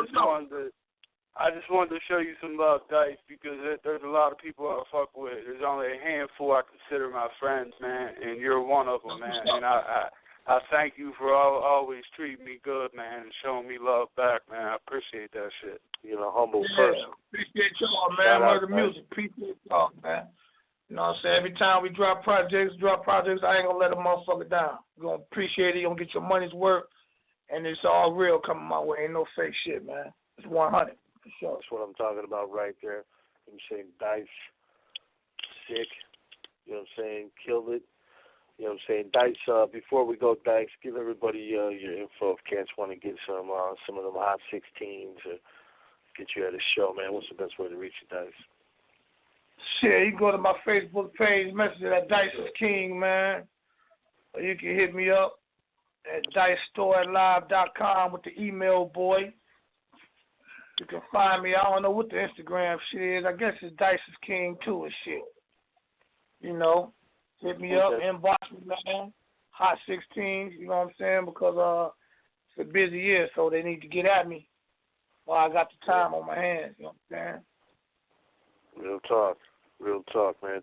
S3: just wanted to show you some love, Dice, because there's a lot of people I fuck with. There's only a handful I consider my friends, man, and you're one of them, man. And I thank you for always treating me good, man, and showing me love back, man. I appreciate that shit.
S2: You're a humble person.
S4: Appreciate y'all, man. Love the music. Appreciate y'all, man. You know what I'm saying? Every time we drop projects, I ain't gonna let a motherfucker down. You're gonna appreciate it. You're gonna get your money's worth, and it's all real coming my way. Ain't no fake shit, man. It's 100 for sure.
S2: That's what I'm talking about right there. I'm saying Dice, sick. You know what I'm saying? Killed it. You know what I'm saying? Dice, before we go, Dice, give everybody your info if cats want to get some of them hot 16s or get you at a show, man. What's the best way to reach you, Dice?
S4: Shit, you can go to my Facebook page, message it at Dice is King, man. Or you can hit me up at dicestore@live.com with the email, boy. You can find me. I don't know what the Instagram shit is. I guess it's Dice is King, too, and shit. You know, hit me up, inbox me, man. Hot 16s, you know what I'm saying? Because it's a busy year, so they need to get at me while I got the time on my hands, you know what I'm saying?
S2: Real talk, man.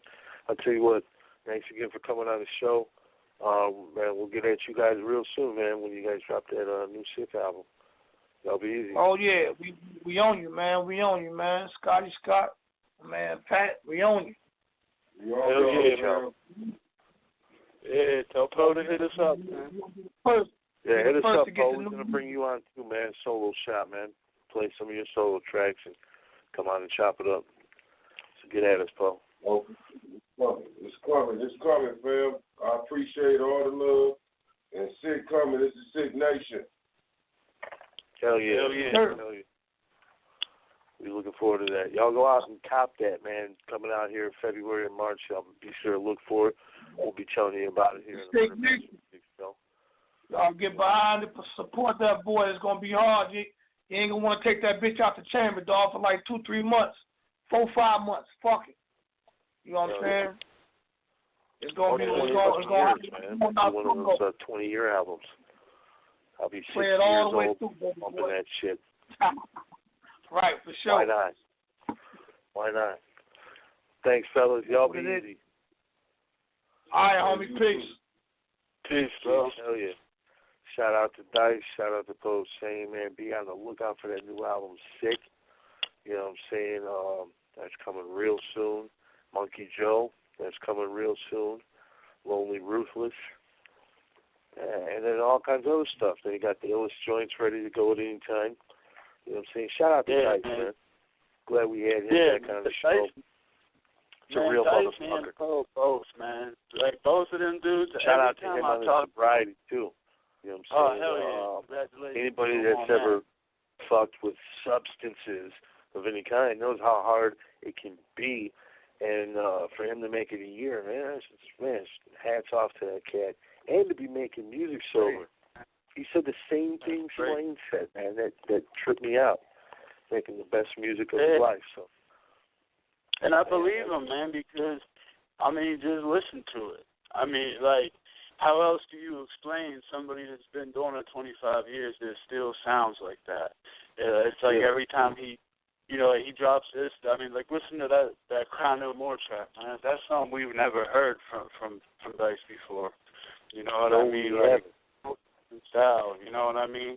S2: I'll tell you what, thanks again for coming on the show. Man, we'll get at you guys real soon, man, when you guys drop that new Sick album. That'll be easy.
S4: Oh, yeah, we own you, man. We own you, man. Scotty Scott, man, Pat, we own you.
S2: Hell yeah, man.
S3: Yeah, tell Poe to hit us up, man.
S2: Yeah, hit us up, Poe. We're going to bring you on, too, man. Solo shot, man. Play some of your solo tracks and come on and chop it up. So get at us, Poe.
S6: Oh, it's coming, fam. I appreciate all the love. And Sick coming. This is Sick Nation.
S2: Hell yeah. Hell yeah. We're looking forward to that. Y'all go out and cop that, man. Coming out here in February and March. Y'all be sure to look for it. We'll be telling you about it here in the next week.
S4: Y'all get behind it, support that boy. It's going to be hard. You ain't going to want to take that bitch out the chamber, dog, for like 2-3 months. 4-5 months. Fuck it. You know what I'm saying? It's going to be
S2: one of those 20-year albums. I'll be 60 years old bumping that shit.
S4: Right, for sure.
S2: Why not? Thanks, fellas. Y'all be easy.
S4: All right, homie. Peace.
S2: Peace, bro. Hell yeah. Shout out to Dice. Shout out to Poe saying, man, be on the lookout for that new album, Sick. You know what I'm saying? That's coming real soon. Monkey Joe, that's coming real soon. Lonely Ruthless. And then all kinds of other stuff. Then you got the illest joints ready to go at any time. You know what I'm saying? Shout out to Dice, man. Glad we had him that kind of show. It's a real motherfucker.
S3: Both, man. Like, both of them dudes.
S2: Shout out to him on his sobriety, too. You know what I'm saying?
S3: Oh, hell yeah. Congratulations.
S2: Anybody that's ever fucked with substances of any kind knows how hard it can be. And for him to make it a year, man, hats off to that cat. And to be making music sober. He said the same thing Swain said, man. That tripped me out. Making the best music of his life. So.
S3: And I believe him, man, because, I mean, just listen to it. I mean, like, how else do you explain somebody that's been doing it 25 years that still sounds like that? It's like every time he drops this, I mean, like, listen to that Crown No More track, man. That's something we've never heard from Dice before. You know what I mean? Like, style, you know what I mean?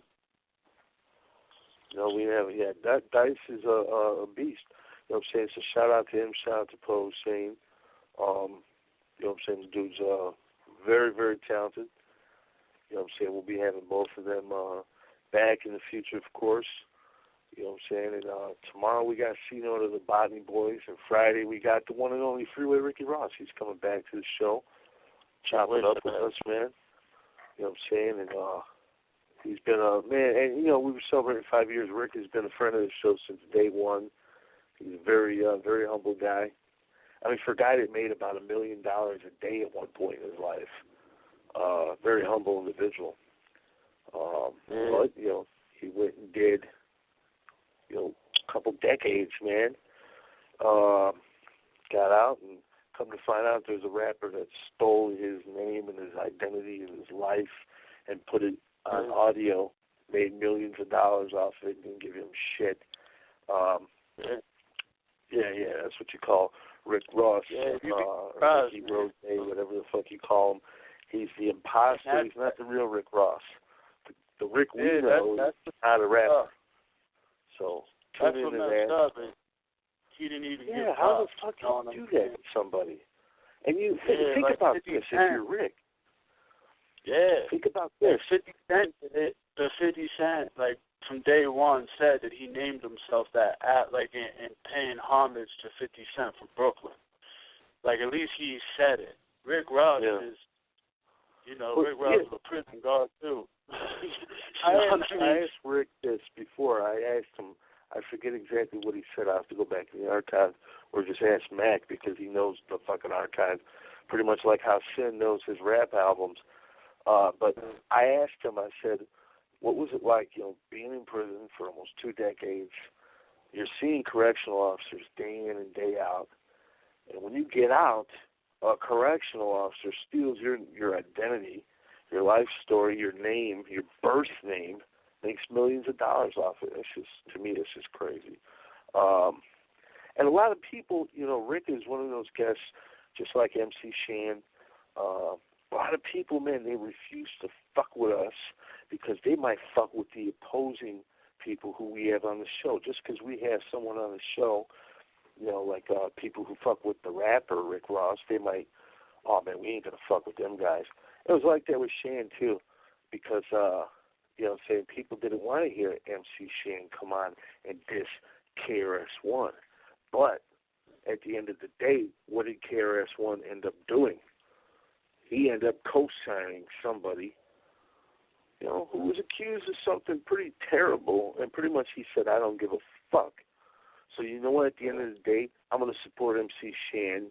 S2: No, we haven't yet. That Dice is a beast. You know what I'm saying? So shout out to him, shout out to Poe Hussein. You know what I'm saying? The dude's very, very talented. You know what I'm saying? We'll be having both of them back in the future, of course. You know what I'm saying? And tomorrow we got C-Note of the Botany Boys, and Friday we got the one and only Freeway Ricky Ross. He's coming back to the show, chopping up with us, man. You know what I'm saying? And he's been a man, and you know we were celebrating 5 years. Rick has been a friend of the show since day one. He's a very, very humble guy. I mean, for a guy that made about $1 million a day at one point in his life, very humble individual. But you know, he went and did, you know, a couple decades, man. Got out and come to find out there's a rapper that stole his name and his identity and his life and put it on audio, made millions of dollars off of it, didn't give him shit. Yeah, that's what you call Rick Ross, Ricky Rose, whatever the fuck you call him. He's the imposter. He's not the real Rick Ross. The Rick we know is not a rapper. So
S3: that's
S2: tune
S3: what
S2: into
S3: messed
S2: that.
S3: up. And he didn't even get
S2: how the
S3: props,
S2: fuck do you do that to somebody? And you think
S3: like
S2: about
S3: 50
S2: this
S3: Cent.
S2: if you're Rick.
S3: Yeah.
S2: Think about this.
S3: 50 Cent did it. The 50 Cent, like, from day one said that he named himself that in paying homage to 50 Cent from Brooklyn. Like, at least he said it. Rick Ross is, Rick Ross is a prison guard, too.
S2: I asked Rick this before. I asked him, I forget exactly what he said. I have to go back in the archive or just ask Mac because he knows the fucking archive pretty much like how Sin knows his rap albums. But I asked him, I said, what was it like, being in prison for almost 2 decades? You're seeing correctional officers day in and day out. And when you get out, a correctional officer steals your identity, your life story, your name, your birth name, makes millions of dollars off it. To me, it's just crazy. And a lot of people, Rick is one of those guests, just like MC Shan. A lot of people, man, they refuse to fuck with us because they might fuck with the opposing people who we have on the show. Just because we have someone on the show, like people who fuck with the rapper Rick Ross, they might, oh man, we ain't gonna fuck with them guys. It was like that with Shan too, because people didn't want to hear MC Shan come on and diss KRS-One. But at the end of the day, what did KRS-One end up doing? He ended up co-signing somebody, who was accused of something pretty terrible, and pretty much he said, I don't give a fuck. So you know what, at the end of the day, I'm going to support MC Shan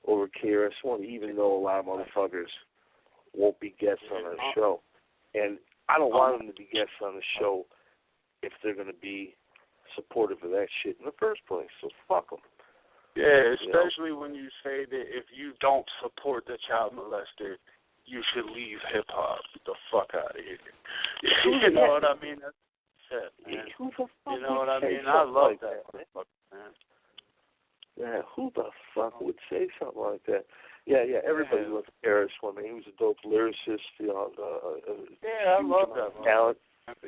S2: over KRS-One, even though a lot of motherfuckers won't be guests on our show. And I don't want them to be guests on the show if they're going to be supportive of that shit in the first place, so fuck them.
S3: Yeah, especially when you say that if you don't support the child molester, you should leave hip-hop. Get the fuck out of here. You know what I mean? That's shit, man.
S2: Who the fuck
S3: you know what I mean?
S2: I
S3: love
S2: like
S3: that, man.
S2: Yeah, who the fuck would say something like that? Yeah, everybody loved KRS-One, man. He was a dope lyricist,
S3: I love that,
S2: talent.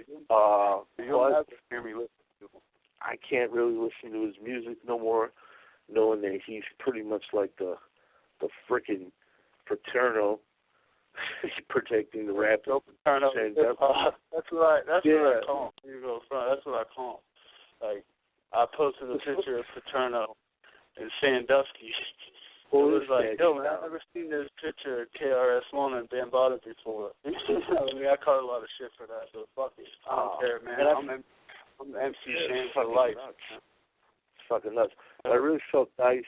S3: You don't have to hear me listen to him.
S2: I can't really listen to his music no more, knowing that he's pretty much like the frickin' Paterno protecting the rap.
S3: Paterno. That's what I call him. You go front. That's what I call him. Like, I posted a picture of Paterno and Sandusky. It was like, yo, man, I've never seen this picture of KRS-One and Bambaataa before. I mean, I caught a lot of shit for that, so fuck it. I don't care, man. I'm MC Shan for life.
S2: It's fucking nuts. But I really felt nice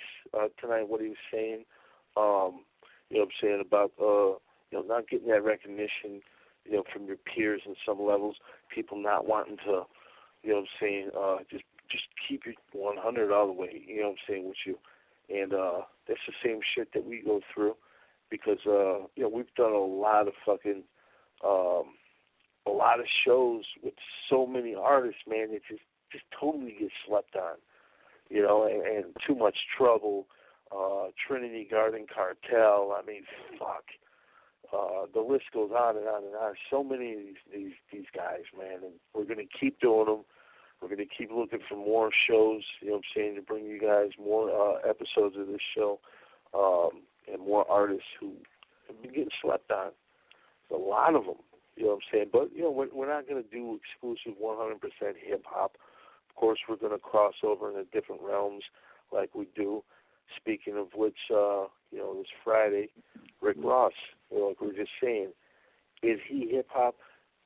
S2: tonight what he was saying. You know what I'm saying about not getting that recognition, from your peers in some levels. People not wanting to, just keep you 100 all the way. You know what I'm saying with you, and that's the same shit that we go through because we've done a lot of fucking. A lot of shows with so many artists, man, it just totally gets slept on, and Too Much Trouble, Trinity Garden Cartel. I mean, fuck. The list goes on and on and on. So many of these guys, man, and we're gonna keep doing them. We're gonna keep looking for more shows. You know what I'm saying, to bring you guys more episodes of this show, and more artists who have been getting slept on. There's a lot of them. You know what I'm saying? But, we're not going to do exclusive 100% hip-hop. Of course, we're going to cross over into different realms like we do. Speaking of which, this Friday, Rick Ross, like we were just saying, is he hip-hop?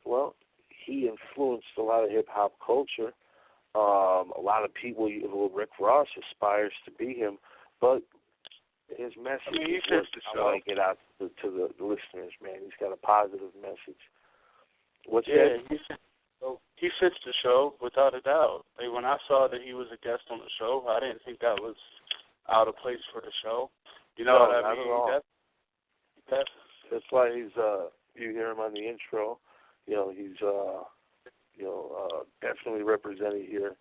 S2: Well, he influenced a lot of hip-hop culture. A lot of people, Rick Ross aspires to be him, but his message is what I want to get out to the listeners, man. He's got a positive message. What's that?
S3: He fits the show without a doubt. Like, when I saw that he was a guest on the show, I didn't think that was out of place for the show. You know what I mean?
S2: Not at all. That's why he's. You hear him on the intro. He's. Definitely represented here,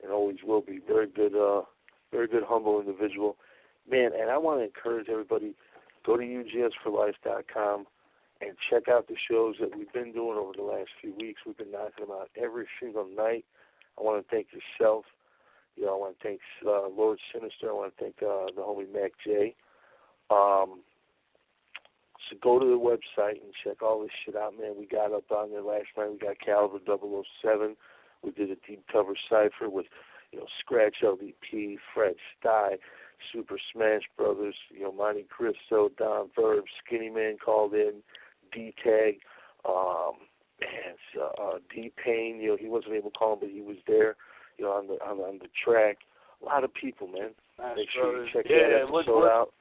S2: and always will be. Very good, humble individual, man. And I want to encourage everybody. go to ugsforlife.com and check out the shows that we've been doing over the last few weeks. We've been knocking them out every single night. I want to thank yourself. I want to thank Lord Sinister. I want to thank the homie Mac J. So go to the website and check all this shit out, man. We got up on there last night. We got Caliber 007. We did a deep cover cipher with, Scratch LDP, Fred Sty, Super Smash Brothers, Monte Cristo, Don Verb, Skinny Man called in, D-Tag, D-Pain. He wasn't able to call him, but he was there, on the track. A lot of people, man. Make sure you check that episode out.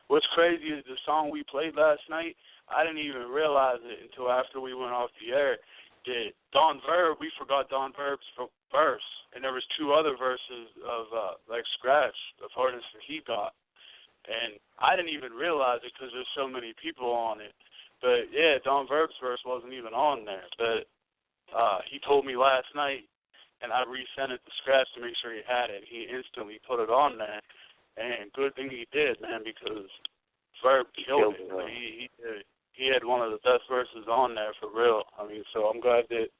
S3: What's crazy is the song we played last night, I didn't even realize it until after we went off the air. That Don Verb, we forgot Don Verb's verse, and there was 2 other verses of Scratch, the hardest that he got. And I didn't even realize it because there's so many people on it. But, yeah, Don Verb's verse wasn't even on there. But he told me last night, and I resent it to Scratch to make sure he had it. He instantly put it on there. And good thing he did, man, because Verb killed it. He had one of the best verses on there for real. I mean, so I'm glad that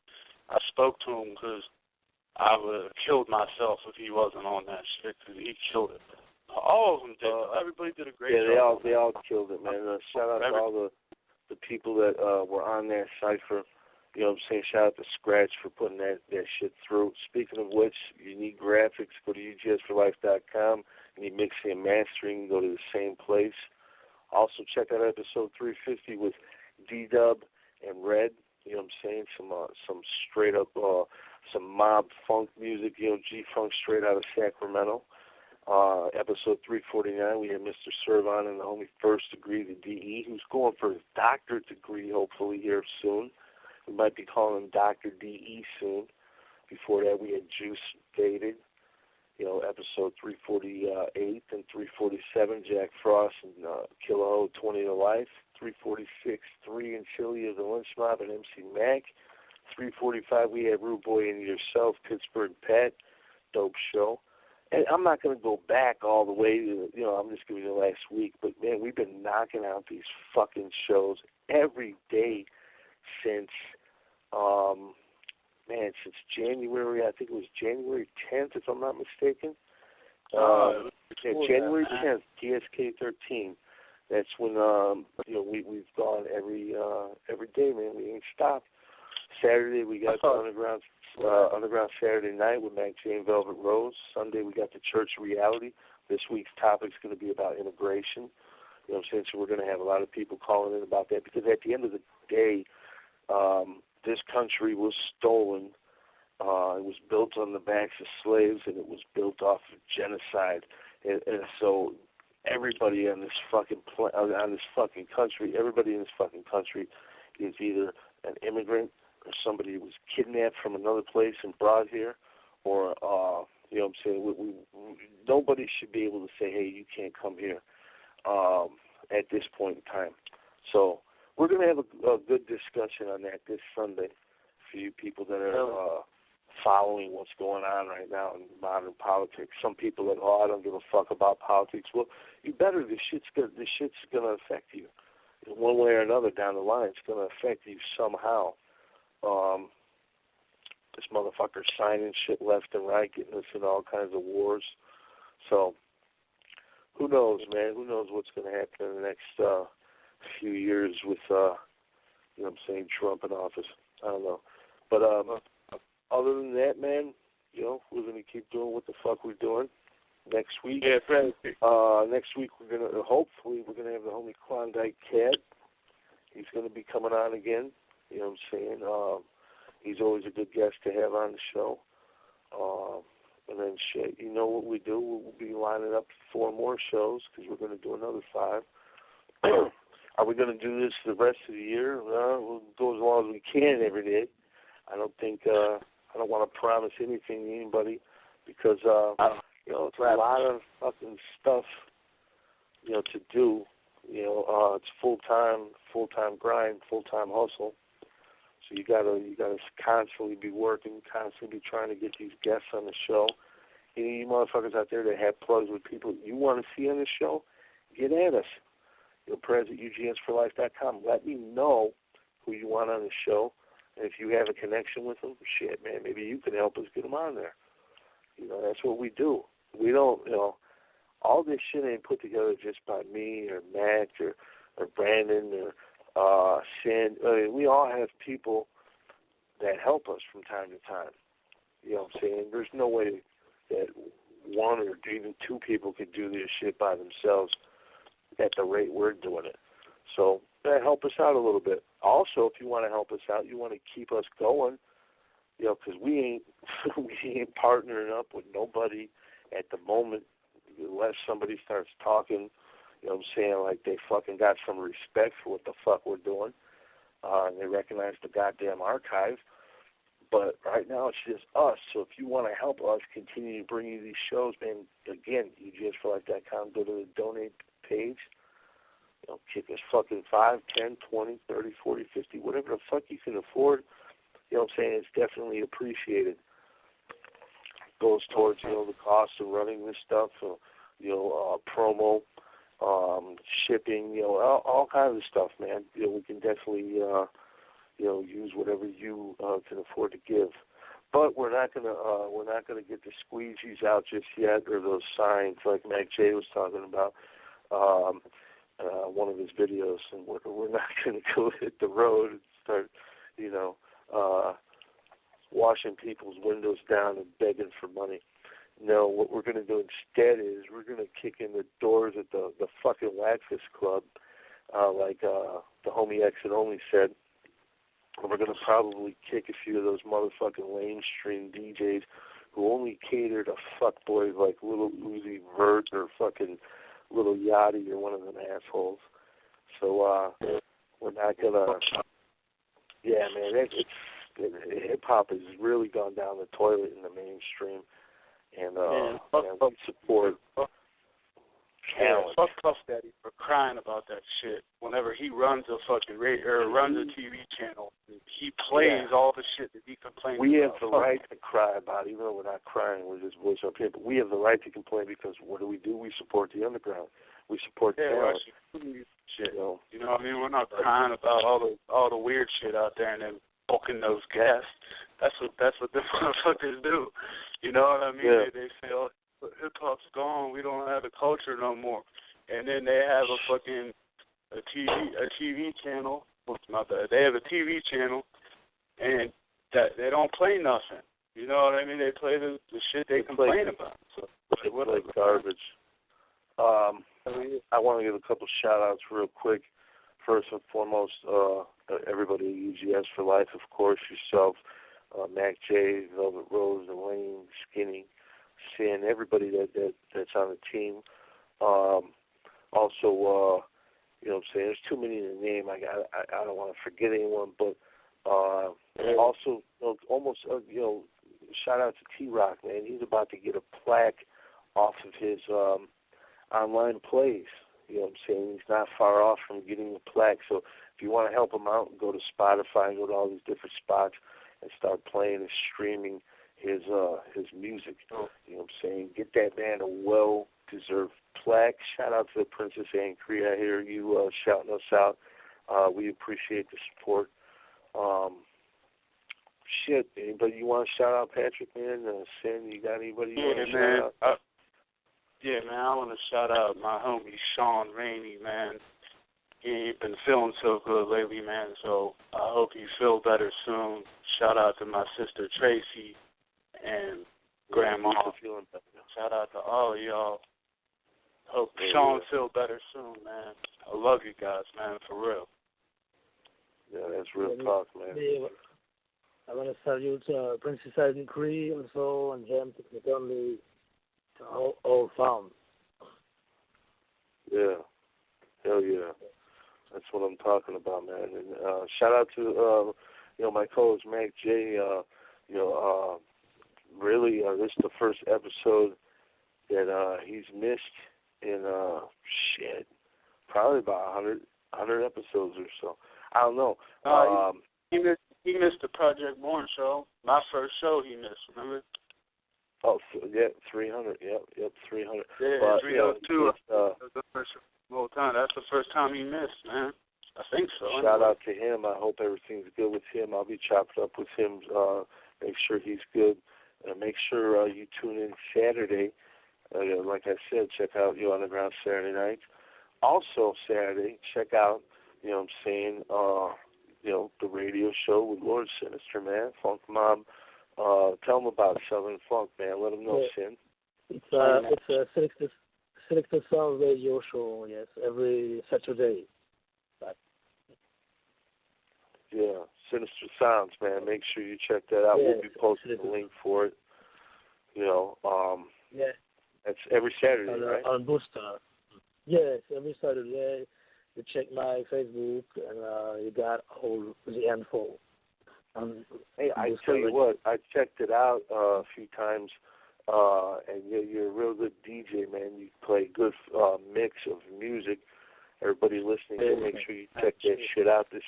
S3: I spoke to him because I would have killed myself if he wasn't on that shit because he killed it. All of them did. Everybody did a great job.
S2: They all killed it, man. Shout out to all the people that were on that cipher. You know what I'm saying? Shout out to Scratch for putting that shit through. Speaking of which, you need graphics, go to ugsforlife.com. You need mixing and mastering, go to the same place. Also, check out episode 350 with D-Dub and Red. You know what I'm saying? Some straight up, some mob funk music, G-Funk straight out of Sacramento. Episode 349, we had Mr. Servon and the homie First Degree, the DE, who's going for his doctorate degree, hopefully, here soon. We might be calling him Dr. DE soon. Before that, we had Juice Dated. Episode 348 and 347, Jack Frost and Killer Ho, 20 to Life. 346, 3 and Chili of the Lynch Mob and MC Mac. 345, we had Rude Boy and Yourself, Pittsburgh Pet. Dope show. And I'm not going to go back all the way to, I'm just giving you the last week, but, man, we've been knocking out these fucking shows every day since January, I think it was January 10th, if I'm not mistaken. January 10th, TSK 13. That's when, we've gone every day, man. We ain't stopped. Saturday, we got the Underground Saturday Night with Mac J and Velvet Rose. Sunday, we got the Church of Reality. This week's topic's going to be about immigration. You know what I'm saying? So we're going to have a lot of people calling in about that because at the end of the day, this country was stolen. It was built on the backs of slaves, and it was built off of genocide. And so everybody on this fucking country, everybody in this fucking country is either an immigrant or somebody who was kidnapped from another place and brought here, or you know what I'm saying. Nobody should be able to say, "Hey, you can't come here." At this point in time, so we're going to have a good discussion on that this Sunday for you people that are following what's going on right now in modern politics. Some people that, I don't give a fuck about politics. Well, you better. This shit's going to affect you in one way or another down the line. It's going to affect you somehow. This motherfucker's signing shit left and right, getting us in all kinds of wars. So who knows, man? Who knows what's going to happen in the next few years with, Trump in office. I don't know. But other than that, man, we're going to keep doing what the fuck we're doing. Next week, next week we're going to have the homie Klondike Cat. He's going to be coming on again. You know what I'm saying? He's always a good guest to have on the show. And then shit, you know what we do? We'll be lining up 4 more shows because we're going to do another 5. Are we going to do this the rest of the year? We'll go as long as we can every day. I don't want to promise anything to anybody because, it's a lot of fucking stuff, to do. It's full-time grind, full-time hustle. So you gotta constantly be working, constantly be trying to get these guests on the show. Any of you motherfuckers out there that have plugs with people you want to see on the show, get at us. Perez at UGSforlife.com. Let me know who you want on the show. And if you have a connection with them, shit, man, maybe you can help us get them on there. That's what we do. We don't, all this shit ain't put together just by me or Matt or Brandon or Sin. We all have people that help us from time to time. You know what I'm saying? There's no way that one or even two people could do this shit by themselves at the rate we're doing it. So help us out a little bit. Also, if you want to help us out, you want to keep us going, because we ain't partnering up with nobody at the moment unless somebody starts talking, like they fucking got some respect for what the fuck we're doing, and they recognize the goddamn archive. But right now it's just us. So if you want to help us continue to bring you these shows, man, again, UGSforlife.com, go to the donate page. Kick us fucking 5, 10, 20, 30, 40, 50, whatever the fuck you can afford. It's definitely appreciated. Goes towards, the cost of running this stuff, promo, shipping, all kinds of stuff, man. We can definitely, use whatever you can afford to give. But we're not gonna get the squeegees out just yet, or those signs like Mac J was talking about. One of his videos, and we're not going to go hit the road and start, washing people's windows down and begging for money. No, what we're going to do instead is we're going to kick in the doors at the fucking Waxfist Club, like the homie Exit Only said. And we're going to probably kick a few of those motherfucking lamestream DJs who only cater to fuckboys like Little Uzi Vert or fucking Little Yachty or one of them assholes. So we're not gonna. Yeah, man, hip hop has really gone down the toilet in the mainstream, and we support talent.
S3: Fuck Puff Daddy for crying about that shit. Whenever he runs a fucking runs a TV channel, he plays all the shit that he complains about.
S2: We have the right to cry about it, even though we're not crying. We're just voice up here. But we have the right to complain because what do? We support the underground. We support talent.
S3: Shit. You know what I mean? We're not crying about all the weird shit out there and then poking those gas. That's what the motherfuckers do. You know what I mean?
S2: Yeah.
S3: They say, oh, hip hop's gone. We don't have a culture no more. And then they have a TV channel. They have a TV channel, and that they don't play nothing. You know what I mean? They play the shit they complain about. So
S2: it's like garbage. I want to give a couple shout-outs real quick. First and foremost, everybody at UGS for Life, of course, yourself, Mac J, Velvet Rose, Elaine, Skinny, Sin, everybody that's on the team. Also, you know what I'm saying, there's too many to name. I don't want to forget anyone, but also, almost, shout out to T-Rock, man. He's about to get a plaque off of his online plays. You know what I'm saying? He's not far off from getting the plaque. So if you want to help him out, go to Spotify and go to all these different spots and start playing and streaming his music. You know what I'm saying? Get that man a well-deserved plaque. Shout out to the Princess Anne Cree. I hear you shouting us out. We appreciate the support. Anybody you want to shout out, Patrick, man? Sin, you got anybody you want to shout out?
S3: Yeah, man, I want to shout out my homie Sean Rainey, man. He ain't been feeling so good lately, man, so I hope he feel better soon. Shout out to my sister Tracy and Grandma. Shout out to all of y'all. Hope Sean feel better soon, man. I love you guys, man, for real.
S2: Yeah, that's real talk, man.
S5: I want to salute Princess Anne Cree also, and James, not only to all found.
S2: Yeah. Hell yeah. That's what I'm talking about, man. And shout out to my co-host Mac J. Really, this is the first episode that he's missed in probably about 100 episodes or so. I don't know.
S3: He missed the Project Born show. My first show he missed. Remember?
S2: Oh, yeah, 300. Yep, 300.
S3: Yeah,
S2: but,
S3: 302. Motown. That's the first time he missed, man. I think so.
S2: Shout out to him. I hope everything's good with him. I'll be chopping up with him. Make sure he's good. Make sure you tune in Saturday. Like I said, check out You Underground Saturday nights. Also Saturday, check out, you know what I'm saying, you know, the radio show with Lord Sinister, man. Funk Mob. Tell them about Southern Funk, man. Let them know, Sin.
S5: It's a Selected Sound radio show, yes, every Saturday.
S2: Yeah, Sinister Sounds, man. Make sure you check that out.
S5: Yeah,
S2: we'll be posting the link for it. You know,
S5: yeah.
S2: That's every Saturday, right?
S5: On Booster. Yes, every Saturday. You check my Facebook and you got all the info.
S2: Hey, I tell you what, I checked it out a few times, and you're a real good DJ, man. You play a good mix of music. Everybody listening, so make sure you check that shit out. This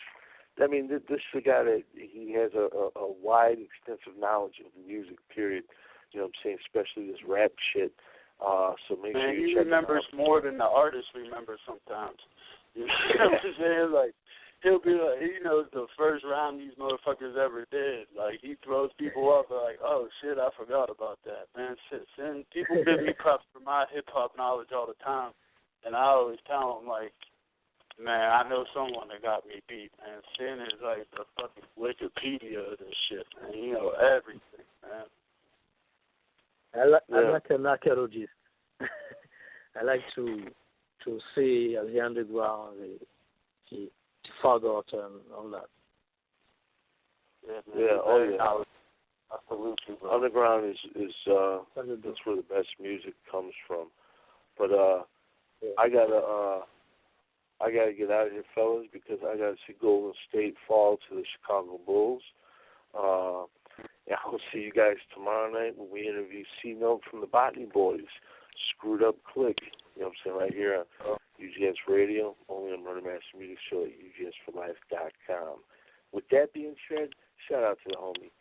S2: is a guy that he has a wide, extensive knowledge of music, period. You know what I'm saying? Especially this rap shit. So make sure you check it out.
S3: He remembers more than the artist remembers sometimes. You know what I'm saying? Like, he'll be like, he knows the first rhyme these motherfuckers ever did. Like, he throws people off. They're like, oh, shit, I forgot about that. Man, shit, Sin, people give me props for my hip-hop knowledge all the time. And I always tell them, like, man, I know someone that got me beat, man. Sin is like the fucking Wikipedia of this shit, man. You know everything, man.
S5: I like an archaeologist. I like to see the underground, the forgotten, all that.
S2: Yeah. I salute you, bro. Underground is that's where the best music comes from. But I gotta get out of here, fellas, because I gotta see Golden State fall to the Chicago Bulls. Yeah, I'll see you guys tomorrow night when we interview C-Note from the Botany Boys. Screwed Up Click. You know what I'm saying? Right here on UGS Radio, only on Murder Master Music Show at UGSforlife.com. With that being said, shout out to the homie